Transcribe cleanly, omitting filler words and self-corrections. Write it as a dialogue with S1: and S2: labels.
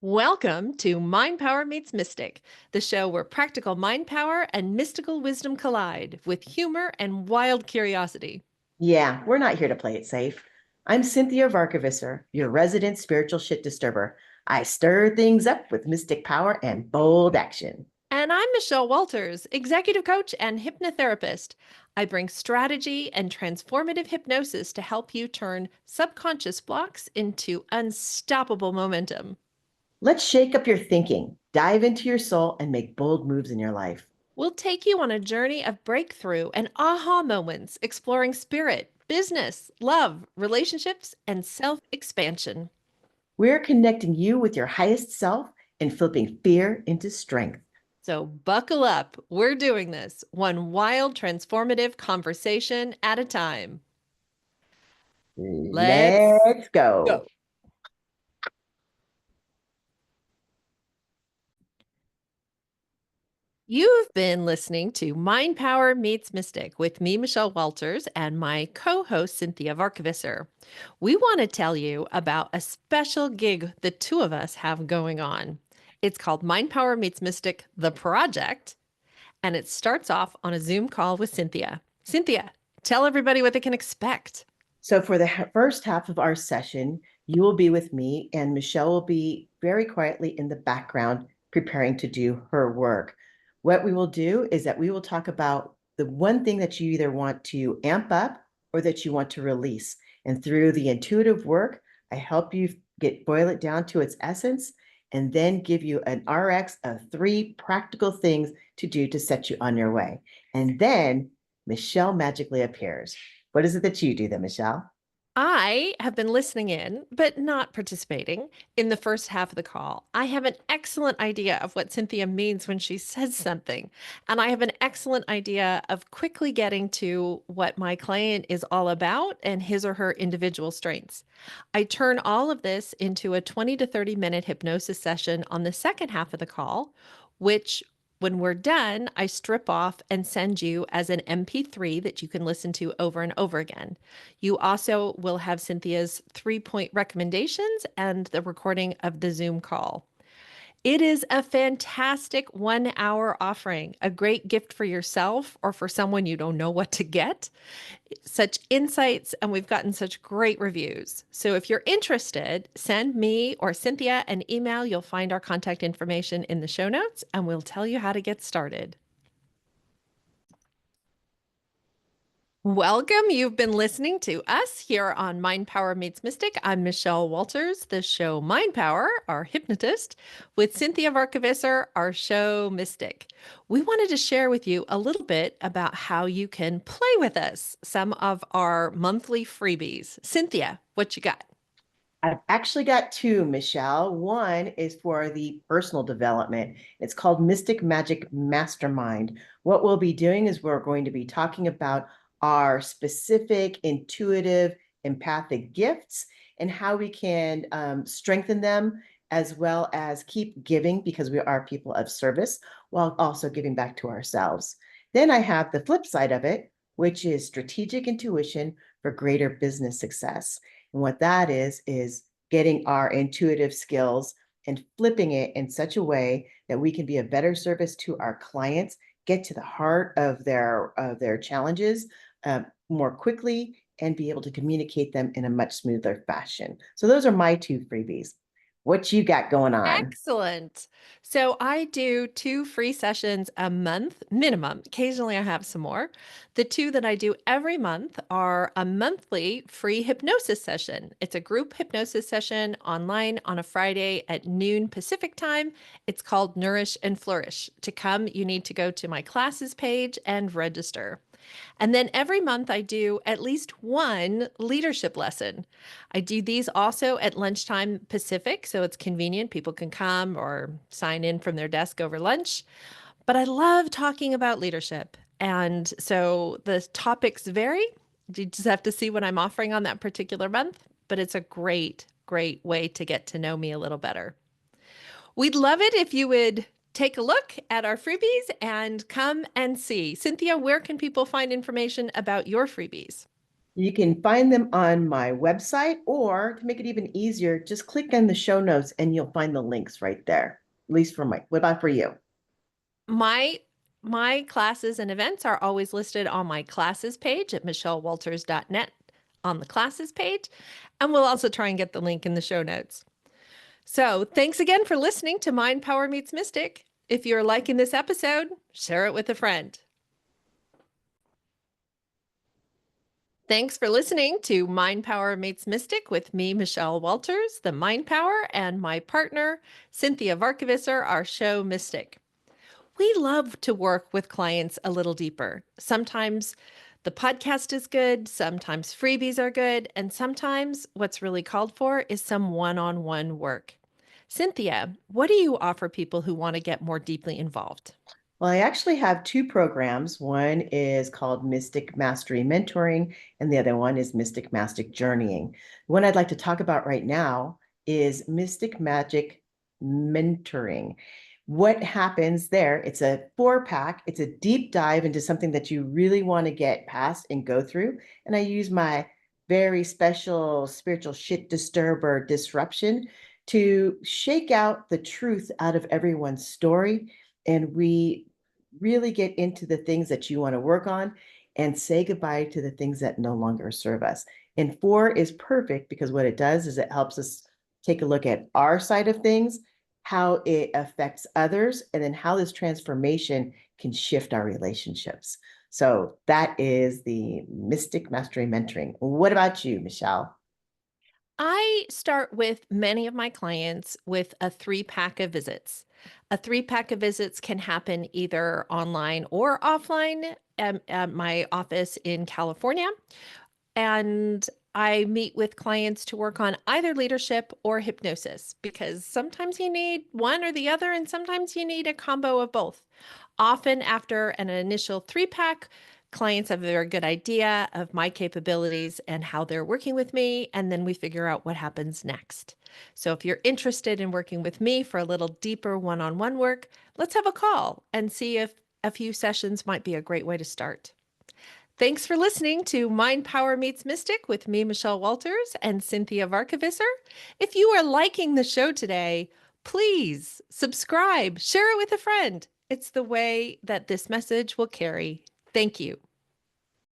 S1: Welcome to Mind Power Meets Mystic, the show where practical mind power and mystical wisdom collide with humor and wild curiosity.
S2: Yeah, we're not here to play it safe. I'm Cynthia Varkevisser, your resident spiritual shit disturber. I stir things up with mystic power and bold action.
S1: And I'm Michelle Walters, executive coach and hypnotherapist. I bring strategy and transformative hypnosis to help you turn subconscious blocks into unstoppable momentum.
S2: Let's shake up your thinking, dive into your soul, and make bold moves in your life.
S1: We'll take you on a journey of breakthrough and aha moments, exploring spirit, business, love, relationships, and self expansion.
S2: We're connecting you with your highest self and flipping fear into strength.
S1: So buckle up. We're doing this one wild, transformative conversation at a time. Let's
S2: Let's go.
S1: go. You've been listening to Mind Power Meets Mystic with me, Michelle Walters, and my co host, Cynthia Varkevisser. We want to tell you about a special gig the two of us have going on. It's called Mind Power Meets Mystic, the project, and it starts off on a Zoom call with Cynthia. Cynthia, tell everybody what they can expect.
S2: So, for the first half of our session, you will be with me, and Michelle will be very quietly in the background preparing to do her work. What we will do is that we will talk about the one thing that you either want to amp up or that you want to release. And through the intuitive work, I help you boil it down to its essence and then give you an RX of 3 practical things to do to set you on your way. And then Michelle magically appears. What is it that you do then, Michelle?
S1: I have been listening in, but not participating in the first half of the call. I have an excellent idea of what Cynthia means when she says something. And I have an excellent idea of quickly getting to what my client is all about and his or her individual strengths. I turn all of this into a 20 to 30-minute hypnosis session on the second half of the call, which when we're done, I strip off and send you as an MP3 that you can listen to over and over again. You also will have Cynthia's 3 point recommendations and the recording of the Zoom call. It is a fantastic 1 hour offering, a great gift for yourself or for someone you don't know what to get. Such insights, and we've gotten such great reviews. So if you're interested, send me or Cynthia an email. You'll find our contact information in the show notes, and we'll tell you how to get started. Welcome. You've been listening to us here on Mind Power Meets Mystic. I'm Michelle Walters, the show Mind Power, our hypnotist, with Cynthia Varkevisser, our show Mystic. We wanted to share with you a little bit about how you can play with us, some of our monthly freebies. Cynthia, what you got?
S2: I've actually got 2, Michelle. One is for the personal development. It's called Mystic Magic Mastermind. What we'll be doing is we're going to be talking about our specific intuitive empathic gifts and how we can strengthen them as well as keep giving because we are people of service while also giving back to ourselves. Then I have the flip side of it, which is strategic intuition for greater business success. And what that is getting our intuitive skills and flipping it in such a way that we can be a better service to our clients, get to the heart of their challenges more quickly, and be able to communicate them in a much smoother fashion. So those are my 2 freebies. What you got going on?
S1: Excellent. So I do 2 free sessions a month minimum. Occasionally I have some more. The 2 that I do every month are a monthly free hypnosis session. It's a group hypnosis session online on a Friday at noon Pacific time. It's called Nourish and Flourish. To come, you need to go to my classes page and register. And then every month I do at least one leadership lesson. I do these also at lunchtime Pacific, so it's convenient. People can come or sign in from their desk over lunch. But I love talking about leadership. And so the topics vary. You just have to see what I'm offering on that particular month. But it's a great, great way to get to know me a little better. We'd love it if you would take a look at our freebies and come and see. Cynthia, where can people find information about your freebies?
S2: You can find them on my website, or to make it even easier, just click on the show notes and you'll find the links right there. At least for my, what about for you?
S1: My my classes and events are always listed on my classes page at michellewalters.net on the classes page, and we'll also try and get the link in the show notes. So, thanks again for listening to Mind Power Meets Mystic. If you're liking this episode, share it with a friend. Thanks for listening to Mind Power Meets Mystic with me, Michelle Walters, the Mind Power, and my partner, Cynthia Varkevisser, our show Mystic. We love to work with clients a little deeper. Sometimes the podcast is good, sometimes freebies are good, and sometimes what's really called for is some one-on-one work. Cynthia, what do you offer people who want to get more deeply involved?
S2: Well, I actually have two programs. One is called Mystic Mastery Mentoring, and the other one is Mystic Magic Journeying. The one I'd like to talk about right now is Mystic Magic Mentoring. What happens there? It's a 4-pack. It's a deep dive into something that you really want to get past and go through. And I use my very special spiritual shit disturber disruption to shake out the truth out of everyone's story. And we really get into the things that you want to work on and say goodbye to the things that no longer serve us. And 4 is perfect because what it does is it helps us take a look at our side of things, how it affects others, and then how this transformation can shift our relationships. So that is the Mystic Mastery Mentoring. What about you, Michelle?
S1: I start with many of my clients with a 3-pack of visits. A 3-pack of visits can happen either online or offline at my office in California. And I meet with clients to work on either leadership or hypnosis because sometimes you need one or the other, and sometimes you need a combo of both. Often, after an initial 3-pack, clients have a very good idea of my capabilities and how they're working with me, and then we figure out what happens next. So, if you're interested in working with me for a little deeper one on one work, let's have a call and see if a few sessions might be a great way to start. Thanks for listening to Mind Power Meets Mystic with me, Michelle Walters, and Cynthia Varkevisser. If you are liking the show today, please subscribe, share it with a friend. It's the way that this message will carry. Thank you.